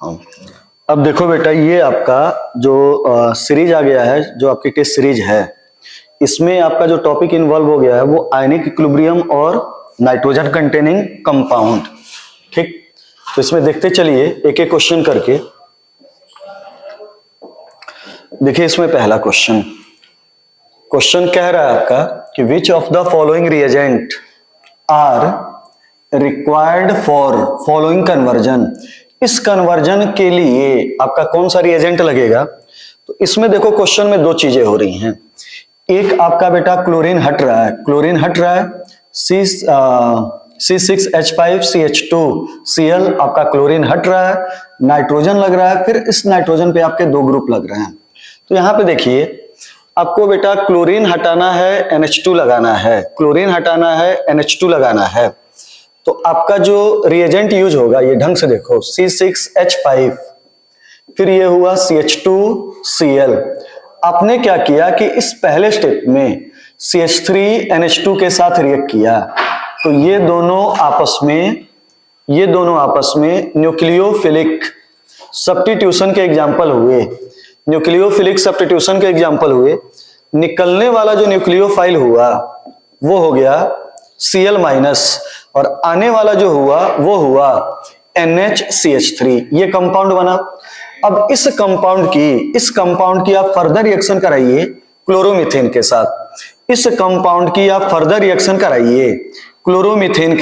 हाँ। अब देखो बेटा, ये आपका जो सीरीज आ गया है, जो आपकी टेस्ट सीरीज है, इसमें आपका जो टॉपिक इन्वॉल्व हो गया है वो आयनिक इक्विलिब्रियम और नाइट्रोजन कंटेनिंग कंपाउंड। ठीक, तो इसमें देखते चलिए एक एक क्वेश्चन करके। देखिए इसमें पहला क्वेश्चन कह रहा है आपका कि which of the following reagent are required for following conversion. इस कन्वर्जन के लिए आपका कौन सा रिएजेंट लगेगा। तो इसमें देखो क्वेश्चन में दो चीजें हो रही हैं। एक आपका बेटा क्लोरीन हट रहा है, C6H5CH2Cl आपका क्लोरीन हट रहा है, नाइट्रोजन लग रहा है, फिर इस नाइट्रोजन पे आपके दो ग्रुप लग रहे हैं। तो यहां पे देखिए आपको बेटा क्लोरीन हटाना है, NH2 लगाना है, क्लोरीन हटाना है, NH2 लगाना है। तो आपका जो रिएजेंट यूज होगा ये ढंग से देखो, C6H5, फिर ये हुआ CH2Cl। आपने क्या किया कि इस पहले स्टेप में CH3NH2 के साथ रिएक्ट किया, तो ये दोनों आपस में न्यूक्लियोफिलिक सब्स्टिट्यूशन के एग्जाम्पल हुए। निकलने वाला जो न्यूक्लियोफाइल हुआ वो हो गया Cl- और आने वाला जो हुआ वो हुआ NHCH3। ये कंपाउंड बना। अब इस कंपाउंड की आप फर्दर रिएक्शन कराइए क्लोरोमीथेन के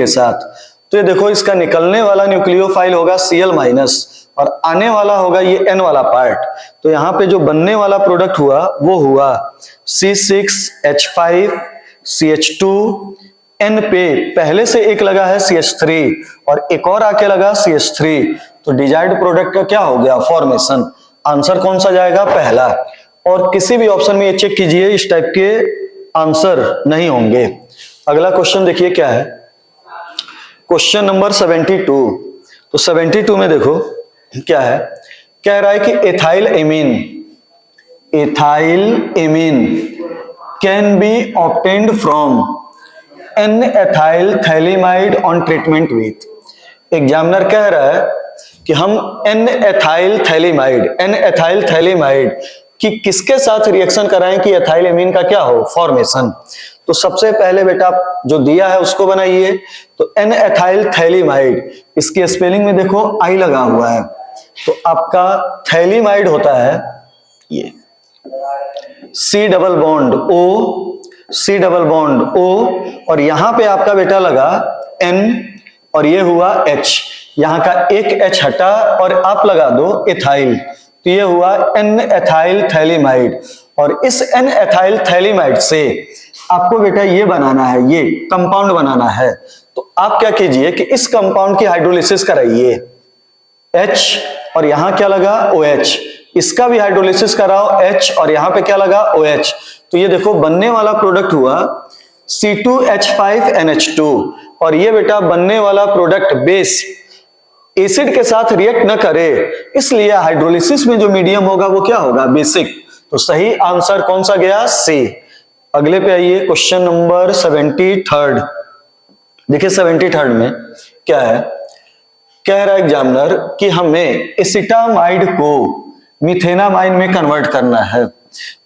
साथ। तो ये देखो इसका निकलने वाला न्यूक्लियोफाइल होगा Cl- और आने वाला होगा ये N वाला पार्ट। तो यहां पे जो बनने वाला प्रोडक्ट हुआ वो हुआ C6H5CH2, N पे पहले से एक लगा है CH3 और एक और आके लगा CH3। तो डिजायर्ड प्रोडक्ट का क्या हो गया, फॉर्मेशन। आंसर कौन सा जाएगा, पहला। और किसी भी ऑप्शन में ये चेक कीजिए, इस टाइप के आंसर नहीं होंगे। अगला क्वेश्चन देखिए क्या है, क्वेश्चन नंबर 72। तो 72 में देखो क्या है, कह रहा है कि ethyl amine can be obtained from N-ethyl thalidomide on treatment with। Examiner कह रहा है कि हम N-ethyl thalidomide कि किसके साथ रिएक्शन कराएं कि एथाइल एमीन का क्या हो, फॉर्मेशन। तो सबसे पहले बेटा जो दिया है उसको बनाइए। तो N-ethyl thalidomide, इसकी स्पेलिंग में देखो I लगा हुआ है, तो आपका थैलीमाइड होता है ये C डबल बॉन्ड O और यहां पे आपका बेटा लगा N और ये हुआ H। यहां का एक H हटा और आप लगा दो एथाइल, तो ये हुआ N-ethyl thalidomide। और इस N-ethyl thalidomide से आपको बेटा ये बनाना है, ये कंपाउंड बनाना है। तो आप क्या कीजिए कि इस कंपाउंड की हाइड्रोलिसिस कराइए, H और यहां क्या लगा OH, इसका भी हाइड्रोलिसिस कराओ H और यहां पे क्या लगा OH। तो ये देखो बनने वाला प्रोडक्ट हुआ C2H5NH2 और ये बेटा बनने वाला प्रोडक्ट बेस एसिड के साथ रिएक्ट न करे, इसलिए हाइड्रोलिसिस में जो मीडियम होगा वो क्या होगा, बेसिक। तो सही आंसर कौन सा गया, C। अगले पे आइए, क्वेश्चन नंबर 73। देखिए 73 में क्या है, कह रहा है एग्जामिनर कि हमें एसिटामाइड को मिथेनामाइन में कन्वर्ट करना है।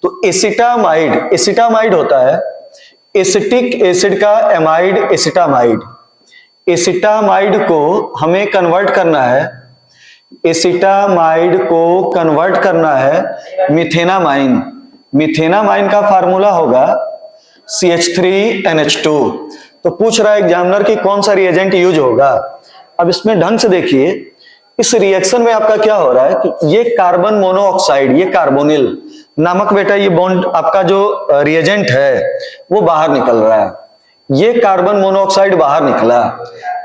तो एसिटामाइड होता है एसिटिक एसिड का एमाइड, एसिटामाइड को हमें कन्वर्ट करना है, मिथेनामाइन का फार्मूला होगा CH3NH2। तो पूछ रहा है एग्जामिनर कि कौन सा रिएजेंट यूज होगा। अब इसमें ढंग से देखिए, इस रिएक्शन में आपका क्या हो रहा है कि ये कार्बन मोनोऑक्साइड, ये कार्बोनिल नामक बेटा ये बॉन्ड आपका जो रिएजेंट है वो बाहर निकल रहा है। ये कार्बन मोनोऑक्साइड बाहर निकला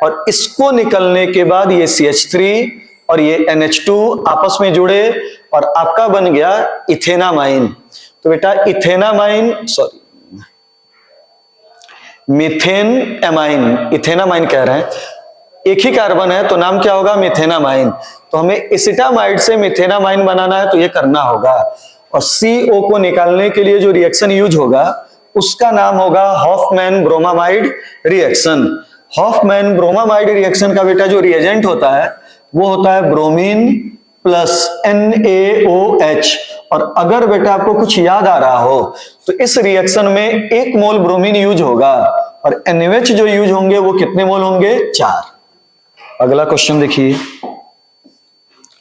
और इसको निकलने के बाद ये CH3 और ये NH2 आपस में जुड़े और आपका बन गया इथेनामाइन। तो बेटा इथेनामाइन कह रहे हैं, एक ही कार्बन है तो नाम क्या होगा, मिथेनामाइन। तो हमें एसिटामाइड से मिथेनामाइन बनाना है तो ये करना होगा। और CO को निकालने के लिए जो रिएक्शन यूज होगा उसका नाम होगा Hofmann bromamide reaction. Hofmann bromamide reaction का बेटा जो रिएजेंट होता है वो होता है ब्रोमीन प्लस NaOH। और अगर बेटा आपको कुछ याद आ रहा हो तो इस रिएक्शन में 1 मोल ब्रोमीन यूज होगा और NaOH जो यूज होंगे वो कितने मोल होंगे? 4। अगला क्वेश्चन देखिए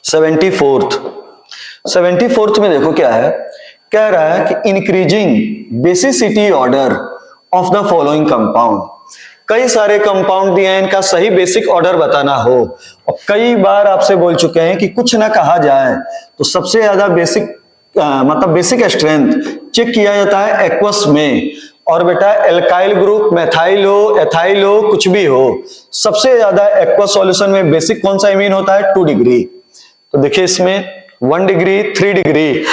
74th में देखो क्या है, कह रहा है कि increasing basicity order of the following compound. कई सारे कंपाउंड दिए हैं, इनका सही बेसिक ऑर्डर बताना हो। और कई बार आपसे बोल चुके हैं कि कुछ ना कहा जाए तो सबसे ज्यादा बेसिक मतलब बेसिक स्ट्रेंथ चेक किया जाता है एक्वस में। और बेटा एल्काइल ग्रुप, मेथाइल हो, एथाइल हो, कुछ भी हो, सबसे ज्यादा एक्वस सॉल्यूशन में बेसिक कौन सा एमीन होता है? 2 डिग्री। तो देखिए इसमें 1 डिग्री, 3 डिग्री,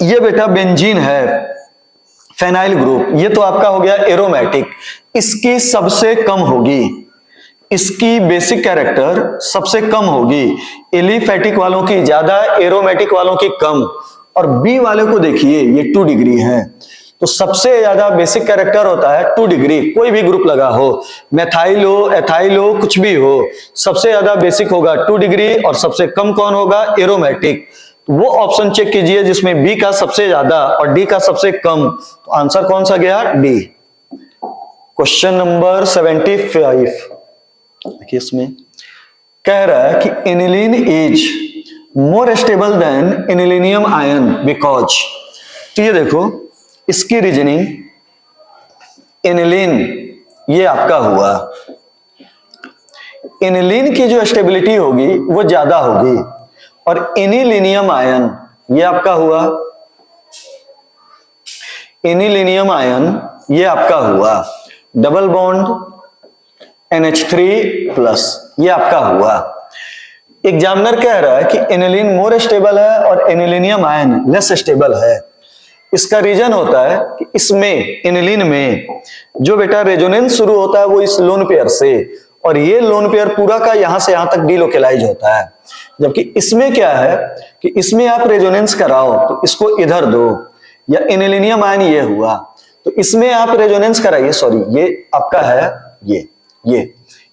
ये बेटा बेंजीन है, फेनाइल ग्रुप, ये तो आपका हो गया एरोमेटिक। इसकी सबसे कम होगी, इसकी बेसिक कैरेक्टर सबसे कम होगी, एलिफेटिक वालों की ज्यादा, एरोमेटिक वालों की कम। और बी वाले को देखिए ये 2 डिग्री है, तो सबसे ज्यादा बेसिक कैरेक्टर होता है 2 डिग्री। कोई भी ग्रुप लगा हो, मेथाइल हो, एथाइल हो, कुछ भी हो, सबसे ज्यादा बेसिक होगा 2 डिग्री और सबसे कम कौन होगा? एरोमेटिक। वो ऑप्शन चेक कीजिए जिसमें बी का सबसे ज्यादा और डी का सबसे कम। तो आंसर कौन सा गया? डी। क्वेश्चन नंबर 75 देखिए इसमें कह रहा है कि aniline is more stable then anilinium ion because. तो ये देखो इसकी रीजनिंग, एनिलीन ये आपका हुआ, एनिलीन की जो स्टेबिलिटी होगी वो ज्यादा होगी, और एनिलीनियम आयन ये आपका हुआ, एनिलीनियम आयन ये आपका हुआ डबल बॉन्ड NH3 प्लस, ये आपका हुआ। एग्जामिनर कह रहा है कि एनिलीन मोर स्टेबल है और एनिलीनियम आयन लेस स्टेबल है। इसका रीजन होता है कि इसमें एनिलीन में जो बेटा रेजोनेंस शुरू होता है वो इस लोन पेयर से, और ये लोन पेयर पूरा का यहां से यहां तक डीलोकेलाइज होता है। जबकि इसमें क्या है कि इसमें आप रेजोनेंस कराओ तो इसको इधर दो, या एनिलीनियम आयन ये हुआ तो इसमें आप रेजोनेंस कराइए, सॉरी ये आपका है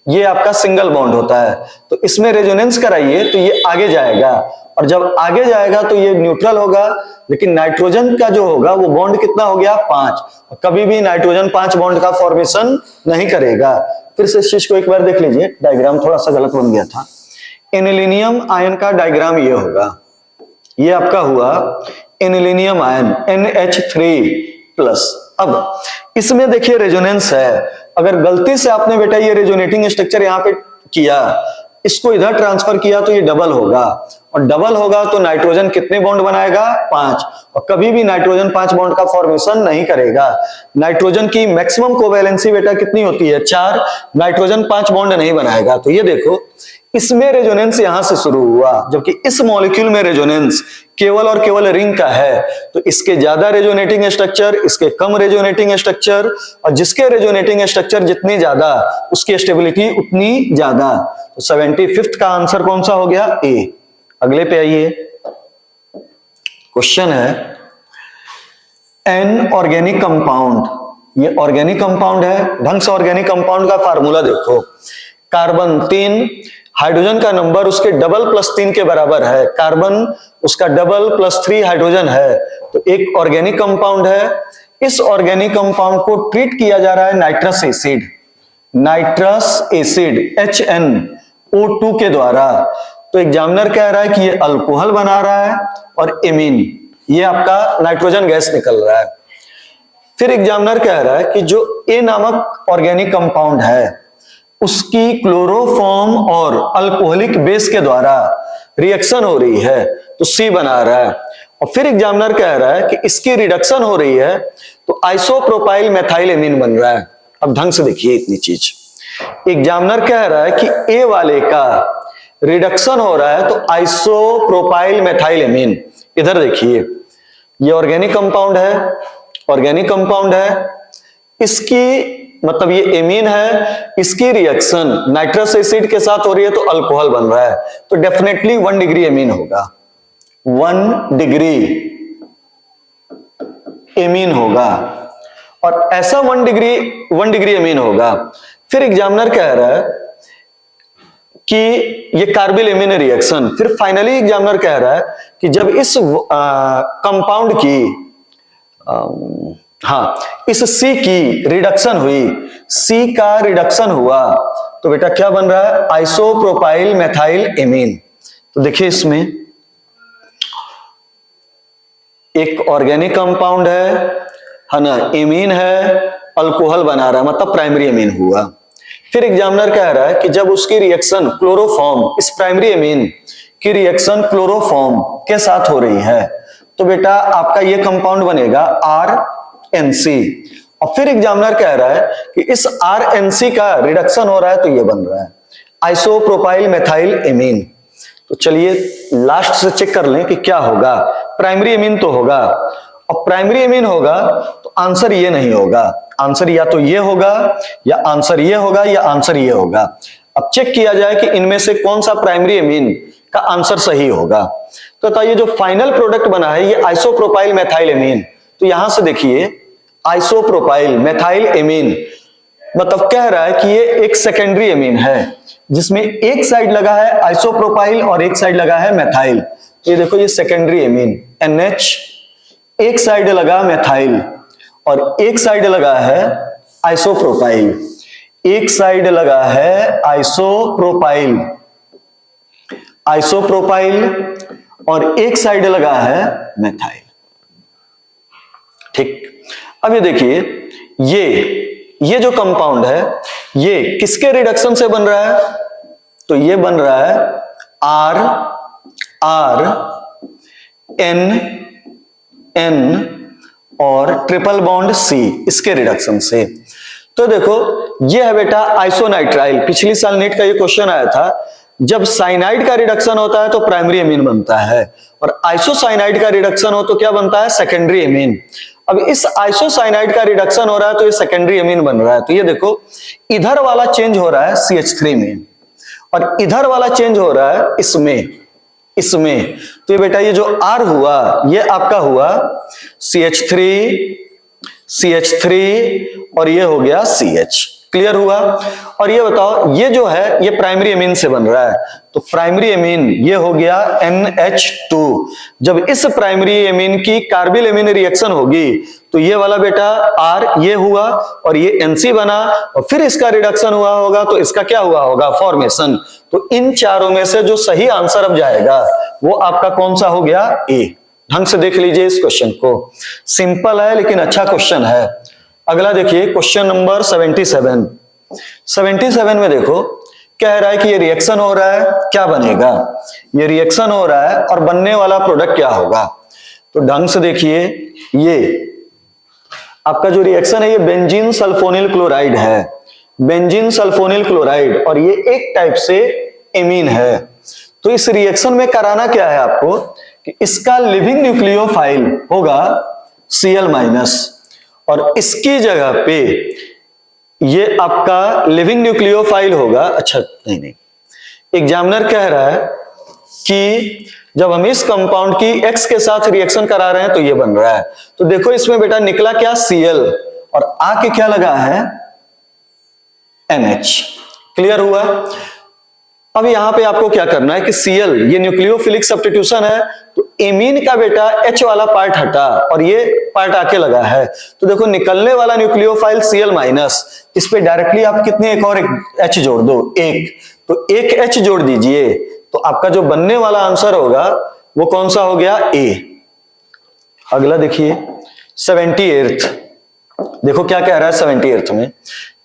ये आपका सिंगल बॉन्ड होता है, तो इसमें रेजोनेंस कराइए तो ये आगे जाएगा, और जब आगे जाएगा तो ये न्यूट्रल होगा। लेकिन नाइट्रोजन का जो होगा वो बॉन्ड कितना हो गया? 5, और कभी भी नाइट्रोजन 5 बॉन्ड का फॉर्मेशन नहीं करेगा। फिर से इस चीज को एक बार देख लीजिए, डायग्राम थोड़ा सा गलत बन गया था। एनिलीनियम आयन का डायग्राम ये होगा, ये आपका हुआ एनिलीनियम आयन NH3 प्लस। अब इसमें देखिए रेजोनेंस है, अगर गलती से आपने बेटा ये रेजोनेटिंग स्ट्रक्चर यहां पे किया, इसको इधर ट्रांसफर किया तो ये डबल होगा, और डबल होगा तो नाइट्रोजन कितने बॉन्ड बनाएगा? 5, और कभी भी नाइट्रोजन 5 बॉन्ड का फॉर्मेशन नहीं करेगा। नाइट्रोजन की मैक्सिमम कोवैलेंसी बेटा कितनी होती है? 4, नाइट्रोजन 5 बॉन्ड नहीं बनाएगा। तो ये देखो इसमें रेजोनेंस यहां से शुरू हुआ, जबकि इस मॉलिक्यूल में रेजोनेंस केवल और केवल रिंग का है, तो इसके ज्यादा रेजोनेटिंग स्ट्रक्चर, इसके कम रेजोनेटिंग स्ट्रक्चर, और जिसके रेजोनेटिंग स्ट्रक्चर जितनी ज्यादा उसकी स्टेबिलिटी उतनी ज्यादा। तो 75th का आंसर कौन सा हो गया? ए। अगले पे आइए, क्वेश्चन है एन ऑर्गेनिक कंपाउंड, ये ऑर्गेनिक कंपाउंड है, ढंग से ऑर्गेनिक कंपाउंड का फार्मूला देखो, कार्बन 3, हाइड्रोजन का नंबर उसके डबल प्लस 3 के बराबर है, कार्बन उसका डबल प्लस 3 हाइड्रोजन है, तो एक ऑर्गेनिक कंपाउंड है। इस ऑर्गेनिक कंपाउंड को ट्रीट किया जा रहा है nitrous acid, nitrous acid HNO2 के द्वारा। तो एग्जामिनर कह रहा है कि ये अल्कोहल बना रहा है और एमीन, ये आपका नाइट्रोजन गैस निकल रहा है। फिर एग्जामिनर कह रहा है कि जो ए नामक ऑर्गेनिक कंपाउंड है उसकी क्लोरोफॉर्म और अल्कोहलिक बेस के द्वारा रिएक्शन हो रही है, तो सी बना रहा है। और फिर एग्जामिनर कह रहा है कि इसकी रिडक्शन हो रही है तो आइसोप्रोपाइल मेथाइल एमीन बन रहा है। अब ढंग से देखिए इतनी चीज, एग्जामिनर कह रहा है कि ए वाले का रिडक्शन हो रहा है तो आइसोप्रोपाइल मेथाइल एमीन। इधर देखिए ये ऑर्गेनिक कंपाउंड है, ऑर्गेनिक कंपाउंड है, इसकी मतलब ये एमीन है, इसकी रिएक्शन नाइट्रस एसिड के साथ हो रही है तो अल्कोहल बन रहा है, तो डेफिनेटली 1 डिग्री एमीन होगा, 1 डिग्री एमीन होगा, और ऐसा 1 डिग्री एमीन होगा। फिर एग्जामिनर कह रहा है कि ये कार्बिल एमीन रिएक्शन, फिर फाइनली एग्जामिनर कह रहा है कि जब इस कंपाउंड की इस सी की रिडक्शन हुई, सी का रिडक्शन हुआ तो बेटा क्या बन रहा है, आइसोप्रोपाइल मेथाइल एमीन। तो देखिए इसमें एक ऑर्गेनिक कंपाउंड है ना, एमीन है, अल्कोहल बना रहा है, मतलब प्राइमरी एमीन हुआ। फिर एग्जामिनर कह रहा है कि जब उसकी रिएक्शन क्लोरोफॉर्म, इस प्राइमरी एमीन की रिएक्शन क्लोरोफॉर्म के साथ हो रही है तो बेटा आपका ये कंपाउंड बनेगा RNC। और फिर एग्जामिनर कह रहा है कि इस RNC का रिडक्शन हो रहा है तो ये बन रहा है आइसोप्रोपाइल मेथाइल एमीन। तो चलिए लास्ट से चेक कर लें कि क्या होगा, प्राइमरी एमीन तो होगा, और प्राइमरी एमीन होगा तो आंसर ये नहीं होगा, आंसर या तो ये होगा या आंसर ये होगा या आंसर ये होगा। अब चेक किया जाए कि इनमें से कौन सा प्राइमरी एमीन का आंसर सही होगा। तो ये जो फाइनल प्रोडक्ट बना है ये आइसोप्रोपाइल मेथाइल एमीन, तो यहां से देखिए आइसोप्रोपाइल मेथाइल एमीन मतलब कह रहा है कि ये एक सेकेंडरी एमीन है जिसमें एक साइड लगा है आइसोप्रोपाइल और एक साइड लगा है मेथाइल। ये देखो ये सेकेंडरी एमीन NH, एक साइड लगा मेथाइल और एक साइड लगा है आइसोप्रोपाइल, एक साइड लगा है आइसोप्रोपाइल और एक साइड लगा है मेथाइल। ठीक, अब ये देखिए ये जो कंपाउंड है ये किसके रिडक्शन से बन रहा है, तो ये बन रहा है RN और ट्रिपल बॉन्ड C, इसके रिडक्शन से। तो देखो ये है बेटा आइसोनाइट्राइल, पिछली साल नीट का ये क्वेश्चन आया था, जब साइनाइड का रिडक्शन होता है तो प्राइमरी एमीन बनता है और आइसोसाइनाइड का रिडक्शन हो तो क्या बनता है, सेकेंडरी एमीन। अब इस आइसोसाइनाइड का रिडक्शन हो रहा है तो ये सेकेंडरी एमीन बन रहा है। तो ये देखो इधर वाला चेंज हो रहा है CH3 में और इधर वाला चेंज हो रहा है इसमें। तो ये बेटा ये जो R हुआ ये आपका हुआ CH3 और ये हो गया CH। क्लियर हुआ। और ये बताओ ये जो है ये प्राइमरी एमीन से बन रहा है, तो प्राइमरी एमीन ये हो गया NH2। जब इस प्राइमरी एमीन की कार्बिल एमीन रिएक्शन होगी तो ये वाला बेटा R ये हुआ और ये NC बना और फिर इसका रिडक्शन हुआ होगा तो इसका क्या हुआ होगा, फॉर्मेशन। तो इन चारों में से जो सही आंसर अब जाएगा वो आपका कौन सा हो गया, A। ढंग से देख लीजिए इस क्वेश्चन को, सिंपल है लेकिन अच्छा क्वेश्चन है। अगला देखिए क्वेश्चन नंबर 77 में देखो कह रहा है कि ये रिएक्शन हो रहा है, क्या बनेगा, ये रिएक्शन हो रहा है और बनने वाला प्रोडक्ट क्या होगा। तो ढंग से देखिए ये आपका जो रिएक्शन है ये बेंजीन सल्फोनिल क्लोराइड है, बेंजीन सल्फोनिल क्लोराइड, और ये एक टाइप से एमीन है। तो इस रिएक्शन में कराना क्या है आपको कि इसका लिविंग न्यूक्लियोफाइल होगा Cl- और इसकी जगह पे ये आपका लिविंग न्यूक्लियोफाइल होगा, अच्छा नहीं, एग्जामिनर कह रहा है कि जब हम इस कंपाउंड की X के साथ रिएक्शन करा रहे हैं तो ये बन रहा है। तो देखो इसमें बेटा निकला क्या, Cl, और आके क्या लगा है, NH। क्लियर हुआ। अब यहां पे आपको क्या करना है कि Cl ये न्यूक्लियोफिलिक सब्स्टिट्यूशन है तो एमीन का बेटा H वाला पार्ट हटा और ये पार्ट आके लगा है। तो देखो निकलने वाला न्यूक्लियोफाइल Cl-, इस पे डायरेक्टली आप कितने एक और H जोड़ दो, एक, तो एक H जोड़ दीजिए तो आपका जो बनने वाला आंसर होगा वो कौन सा हो गया, A। अगला देखिए 78th, देखो क्या कह रहा है 78th में,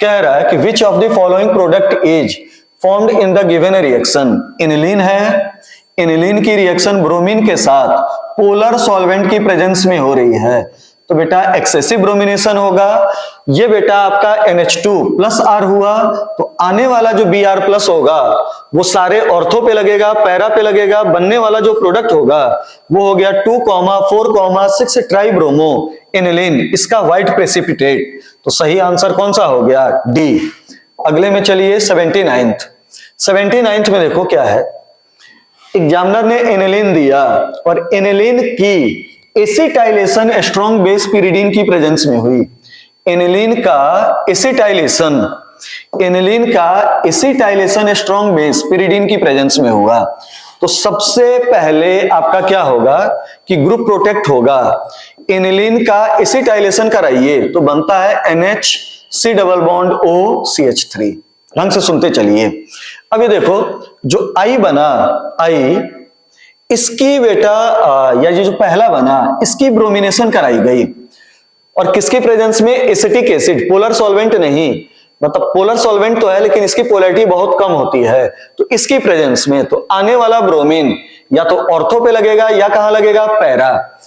कह रहा है कि which of the following product is formed in the given reaction. Aniline है, एनिलीन की रिएक्शन ब्रोमीन के साथ पोलर सॉल्वेंट की प्रेजेंस में हो रही है तो बेटा एक्सेसिव ब्रोमिनेशन होगा। ये बेटा आपका NH2 प्लस R हुआ तो आने वाला जो Br+ होगा वो सारे ऑर्थो पे लगेगा, पैरा पे लगेगा, बनने वाला जो प्रोडक्ट होगा वो हो गया 2,4,6 ट्राइब्रोमो एनिलीन, इसका व्हाइट प्रेसिपिटेट। तो सही आंसर कौन सा हो गया, D। अगले में चलिए 79th में देखो क्या है, एग्जामिनर ने एनिलीन दिया और एनिलीन की एसिटाइलेशन स्ट्रॉन्ग बेस पिरिडीन की प्रेजेंस में हुई। एनिलीन का एसिटाइलेशन एनिलीन का एसिटाइलेशन स्ट्रॉन्ग बेस पिरिडीन की प्रेजेंस में हुआ, तो सबसे पहले आपका क्या होगा कि ग्रुप प्रोटेक्ट होगा। एनिलीन का एसिटाइलेशन कराइए तो बनता है NH डबल बॉन्ड OCH3। ढंग से सुनते चलिए। अब ये देखो जो आई बना, आई इसकी बेटा या ये जो पहला बना इसकी ब्रोमिनेशन कराई गई, और किसके प्रेजेंस में? एसिटिक एसिड, पोलर सॉल्वेंट नहीं, मतलब पोलर सॉल्वेंट तो है लेकिन इसकी पोलैरिटी बहुत कम होती है, तो इसकी प्रेजेंस में तो आने वाला ब्रोमीन या तो ऑर्थो पे लगेगा या कहां लगेगा? पैरा।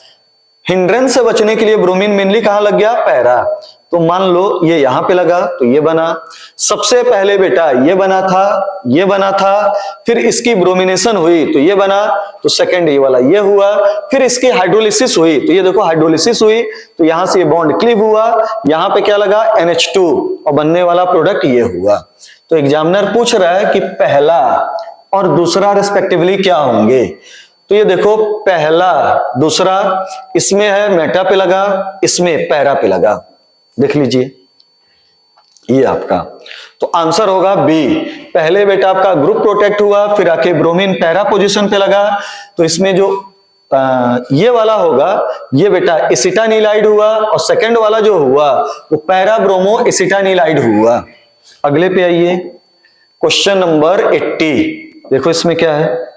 हिंड्रेंस से बचने के लिए ब्रोमीन मेनली कहां लग गया? पैरा। तो मान लो ये यहां पे लगा तो ये बना, सबसे पहले बेटा ये बना था, ये बना था, फिर इसकी ब्रोमिनेशन हुई तो ये बना, तो सेकंड ये वाला ये हुआ, फिर इसकी हाइड्रोलिसिस हुई तो ये देखो हाइड्रोलिसिस हुई तो यहां से ये बॉन्ड क्लीव हुआ, यहां पे क्या लगा? NH2 और बनने वाला प्रोडक्ट ये हुआ। तो एग्जामिनर पूछ रहा है कि पहला और दूसरा रिस्पेक्टिवली क्या होंगे, तो ये देखो पहला दूसरा, इसमें है मेटा पे लगा, इसमें पैरा पे लगा, देख लीजिए ये आपका, तो आंसर होगा बी। पहले बेटा आपका ग्रुप प्रोटेक्ट हुआ, फिर आके ब्रोमीन पैरा पोजीशन पे लगा, तो इसमें जो ये वाला होगा ये बेटा एसिटानिलाइड हुआ, और सेकंड वाला जो हुआ वो पैरा ब्रोमो एसिटानिलाइड हुआ। अगले पे आइए, क्वेश्चन नंबर 80। देखो इसमें क्या है,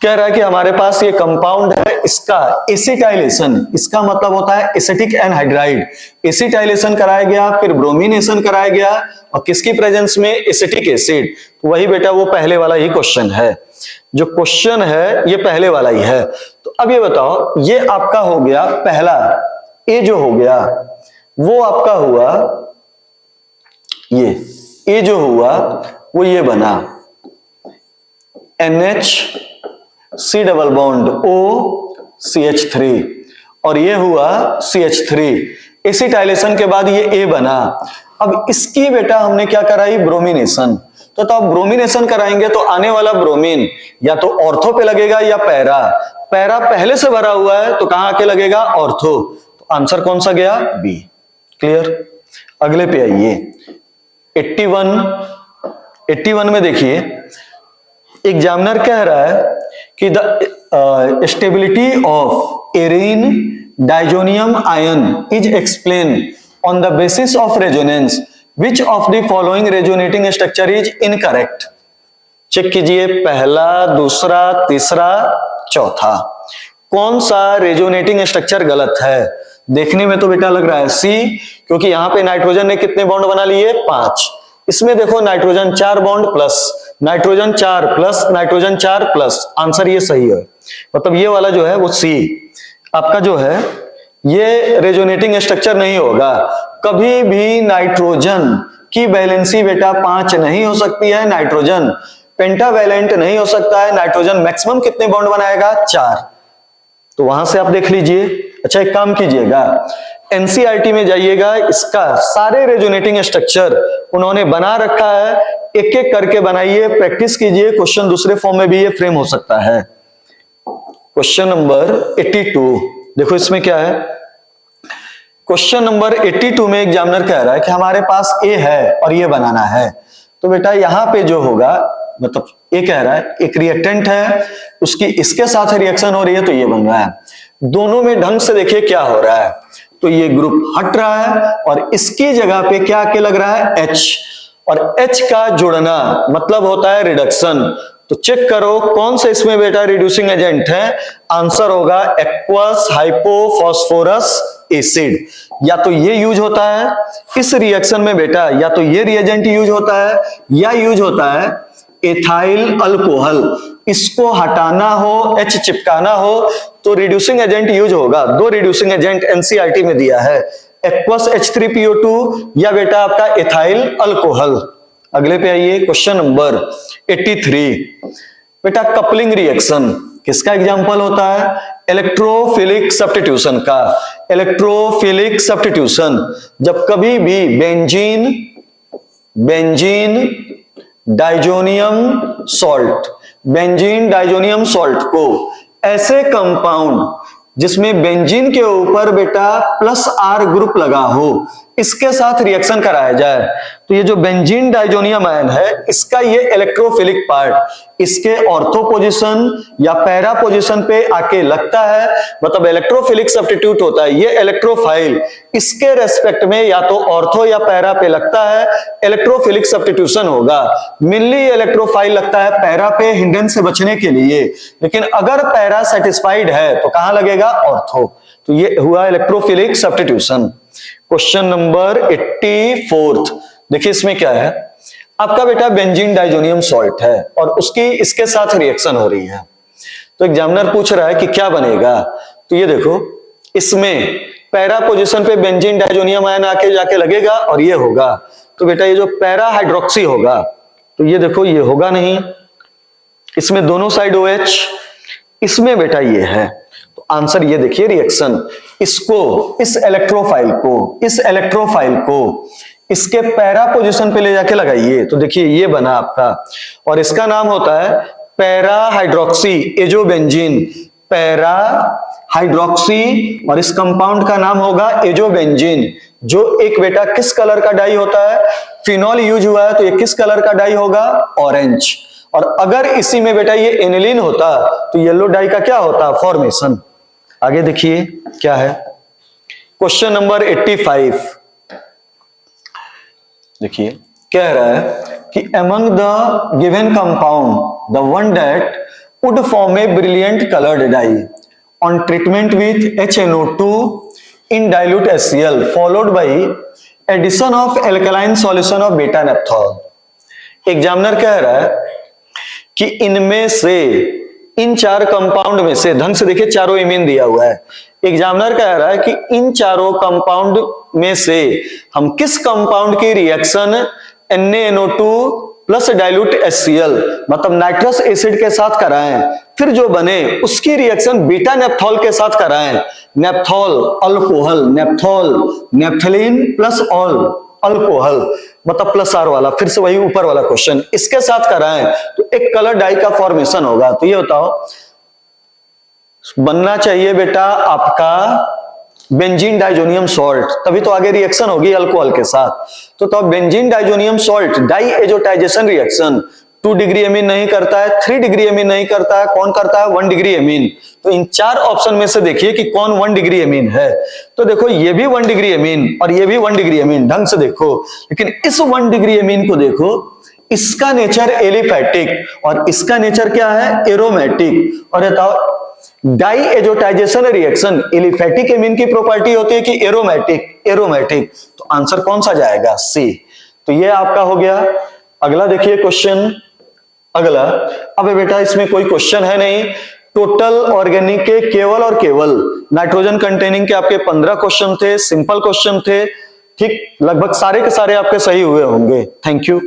कह रहा है कि हमारे पास ये कंपाउंड है, इसका एसिटाइलेशन, इसका मतलब होता है एसिटिक एनहाइड्राइड, एसिटाइलेशन कराया गया, फिर ब्रोमिनेशन कराया गया, और किसकी प्रेजेंस में? Acetic acid. वही बेटा वो पहले वाला ही क्वेश्चन है, जो क्वेश्चन है ये पहले वाला ही है। तो अब ये बताओ, ये आपका हो गया पहला, ए जो हो गया वो आपका हुआ ये, ए जो हुआ वो ये बना NH डबल बॉन्ड OCH3, और ये हुआ CH3। एसिटाइलेशन के बाद ये A बना। अब इसकी बेटा हमने क्या कराई? ब्रोमिनेशन। तो अब ब्रोमिनेशन कराएंगे तो आने वाला ब्रोमीन या तो ऑर्थो पे लगेगा या पैरा। पैरा पहले से भरा हुआ है तो कहां आके लगेगा? ऑर्थो। तो आंसर कौन सा गया? बी। क्लियर। अगले पे आइए, 81 में देखिए एग्जामिनर कह रहा है कि the stability of arene diazonium ion is explain on the basis of resonance, which of the following resonating structure is incorrect. Check कीजिए, पहला, दूसरा, तीसरा, चौथा, कौन सा रेजोनेटिंग स्ट्रक्चर गलत है? देखने में तो बेटा लग रहा है सी, क्योंकि यहां पे नाइट्रोजन ने कितने बॉन्ड बना लिए? 5। इसमें देखो nitrogen 4 bond plus nitrogen 4 plus nitrogen 4 plus, answer ये सही है। मतलब ये वाला जो है वो सी आपका जो है ये रेजोनेटिंग स्ट्रक्चर नहीं होगा। कभी भी नाइट्रोजन की वैलेंसी बेटा 5 नहीं हो सकती है, नाइट्रोजन पेंटावैलेंट नहीं हो सकता है। नाइट्रोजन मैक्सिमम कितने बॉन्ड बनाएगा? 4। तो वहां से आप देख लीजिए। अच्छा एक काम कीजिएगा, एनसीईआरटी में जाइएगा, इसका सारे रेजोनेटिंग स्ट्रक्चर उन्होंने बना रखा है, एक एक करके बनाइए, प्रैक्टिस कीजिए, क्वेश्चन दूसरे फॉर्म में भी ये फ्रेम हो सकता है। क्वेश्चन नंबर 82 देखो इसमें क्या है। क्वेश्चन नंबर 82 में एग्जामिनर कह रहा है कि हमारे पास ए है और ये बनाना है। तो बेटा यहां पे जो होगा, मतलब ये कह रहा है एक रिएक्टेंट है, उसकी इसके साथ रिएक्शन हो रही है तो ये बन रहा है। दोनों में ढंग से देखिए क्या हो रहा है, तो ये ग्रुप हट रहा है और इसकी जगह पे क्या आके लग रहा है? H, और H का जुड़ना मतलब होता है रिडक्शन। तो चेक करो कौन से इसमें बेटा रिड्यूसिंग एजेंट है। आंसर होगा एक्वस हाइपोफॉस्फोरस एसिड। या तो ये यूज होता है इस रिएक्शन में बेटा, या तो ये रिएजेंट यूज होता है या यूज होता है एथाइल अल्कोहल। इसको हटाना हो, H चिपकाना हो तो रिड्यूसिंग एजेंट यूज होगा। 2 रिड्यूसिंग एजेंट एनसीईआरटी में दिया है, एक्वस H3PO2 या बेटा आपका एथाइल अल्कोहल। अगले पे आइए, क्वेश्चन नंबर 83 बेटा कपलिंग रिएक्शन किसका एग्जांपल होता है? इलेक्ट्रोफिलिक सब्स्टिट्यूशन का। इलेक्ट्रोफिलिक सब्स्टिट्यूशन जब कभी भी बेंजीन डाइजोनियम सॉल्ट को ऐसे कंपाउंड जिसमें बेंजीन के ऊपर बेटा +R ग्रुप लगा हो, इसके साथ रिएक्शन कराया जाए तो ये जो बेंजीन डाइजोनियम आयन है इसका ये इलेक्ट्रोफिलिक पार्ट इसके ऑर्थो पोजीशन या पैरा पोजीशन पे आके लगता है, मतलब इलेक्ट्रोफिलिक सब्स्टिट्यूट होता है, ये इलेक्ट्रोफाइल इसके रेस्पेक्ट में या तो ऑर्थो या पैरा पे लगता है, इलेक्ट्रोफिलिक सब्स्टिट्यूशन होगा। मेनली इलेक्ट्रोफाइल लगता है पैरा पे हिंड्रेंस से बचने के लिए, लेकिन अगर पैरा सेटिस्फाइड है तो कहां लगेगा? ऑर्थो। तो ये हुआ इलेक्ट्रोफिलिक सब्स्टिट्यूशन। क्वेश्चन नंबर 84 देखिए इसमें क्या है, आपका बेटा बेंजीन डाइजोनियम सॉल्ट है और उसकी इसके साथ रिएक्शन हो रही है, तो एग्जामिनर पूछ रहा है कि क्या बनेगा। तो ये देखो इसमें पैरा पोजीशन पे बेंजीन डाइजोनियम आयन आके जाके लगेगा और ये होगा, तो बेटा ये जो पैरा हाइड्रोक्सी होगा तो ये देखो ये होगा नहीं, इसमें दोनों साइड OH, इसमें बेटा ये है, तो आंसर ये देखिए रिएक्शन, इसको इस इलेक्ट्रोफाइल को इसके पैरा पोजीशन पे ले जाके लगाइए तो देखिए ये बना आपका, और इसका नाम होता है para hydroxy azobenzene, para hydroxy, और इस कंपाउंड का नाम होगा एजोबेंजीन, जो एक बेटा किस कलर का डाई होता है? फिनॉल यूज हुआ है तो ये किस कलर का डाई होगा? ऑरेंज। और अगर इसी में बेटा ये एनिलीन होता तो येलो डाई का क्या होता? फॉर्मेशन। आगे देखिए क्या है, क्वेश्चन नंबर 85 देखिए कह रहा है कि among the given compound the one that would form a brilliant colored dye on treatment with HNO2 in dilute HCl followed by addition of alkaline solution of beta naphthol। Examiner कह रहा है कि इनमें से इन चार कंपाउंड में से, ढंग से देखिए चारों इमीन दिया हुआ है, एग्जामिनर कह रहा है कि इन चारों कंपाउंड में से हम किस कंपाउंड की reaction NaNO2 plus dilute HCl मतलब नाइट्रस एसिड के साथ कराएं, फिर जो बने उसकी रिएक्शन बीटा नेप्थॉल के साथ कराएं, नेप्थॉल alcohol, नेप्थॉल naphthalene plus all alcohol मतलब प्लस R वाला, फिर से वही ऊपर वाला क्वेश्चन, इसके साथ कराएं तो एक कलर डाई का फॉर्मेशन होगा। तो ये बताओ बनना चाहिए बेटा आपका बेंजीन डाइजोनियम सॉल्ट, तभी तो आगे रिएक्शन होगी अल्कोहल के साथ। तो benzene diazonium salt diazotization reaction 2 degree amine नहीं करता है, 3 डिग्री एमीन नहीं करता है, कौन करता है? 1 डिग्री एमीन। तो इन चार ऑप्शन में से देखिए कि कौन 1 डिग्री एमीन है। तो देखो ये भी 1 डिग्री एमीन और ये भी 1 डिग्री एमीन, ढंग से देखो, लेकिन इस 1 डिग्री एमीन को देखो, इसका नेचर एलिफैटिक और इसका नेचर क्या है? एरोमेटिक। और बताओ diazotization reaction aliphatic amine की प्रॉपर्टी होती है कि एरोमेटिक? एरोमेटिक। तो आंसर कौन सा जाएगा? सी। तो ये आपका हो गया। अगला देखिए क्वेश्चन, अगला, अब बेटा इसमें कोई क्वेश्चन है नहीं, टोटल ऑर्गेनिक के केवल और केवल नाइट्रोजन कंटेनिंग के आपके 15 क्वेश्चन थे, सिंपल क्वेश्चन थे, ठीक, लगभग सारे के सारे आपके सही हुए होंगे। Thank you.